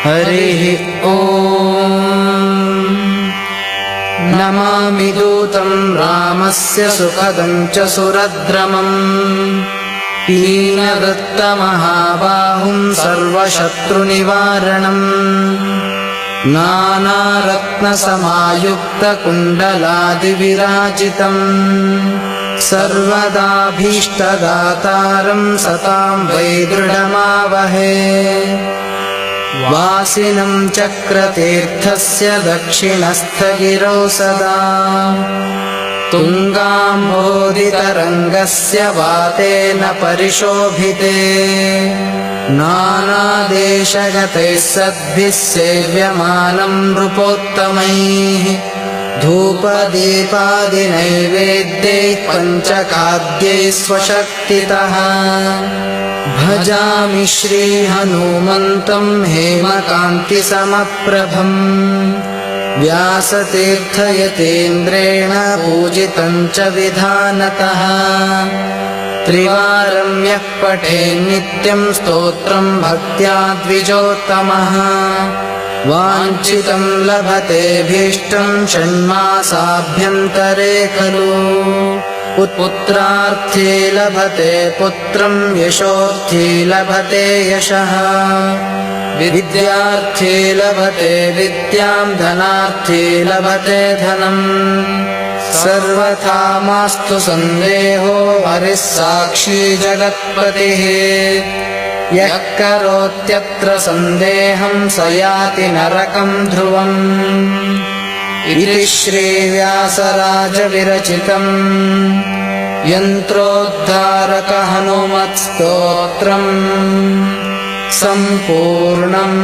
हरिः ॐ। नमामि दूतं रामस्य सुखदं च सुरद्रमम् पीनवृत्तमहाबाहुं सर्वशत्रुनिवारणम् नानारत्नसमायुक्तकुण्डलादिविराजितम् सर्वदाभीष्टदातारं सतां वै दृढमावहे वासिनं चक्रतीर्थस्य दक्षिणस्थगिरौ सदा तुङ्गाम्भोधितरङ्गस्य वातेन परिशोभिते नानादेशगतैः सद्भिः सेव्यमानं नृपोत्तमैः धूपदीपादिनैवेद्यैः पञ्चखाद्यैः स्वशक्तितः भजामि श्रीहनुमन्तं हेमकान्तिसमप्रभम् व्यासतीर्थयतीन्द्रेण पूजितं च विधानतः त्रिवारं यः पठेन्नित्यं स्तोत्रं भक्त्या द्विजोत्तमः वाञ्छितं लभतेऽभीष्टं षण्मासाभ्यन्तरे खलु पुत्रार्थी लभते पुत्रं यशोर्थी लभते यशः विद्यार्थी लभते विद्यां धनार्थी लभते धनम् सर्वथा मास्तु सन्देहो हरिः साक्षी जगत्पतिः यः करोत्यत्र सन्देहं स याति नरकं ध्रुवम् इति श्रीव्यासराजविरचितम् यन्त्रोद्धारक हनुमत्स्तोत्रम् सम्पूर्णम्।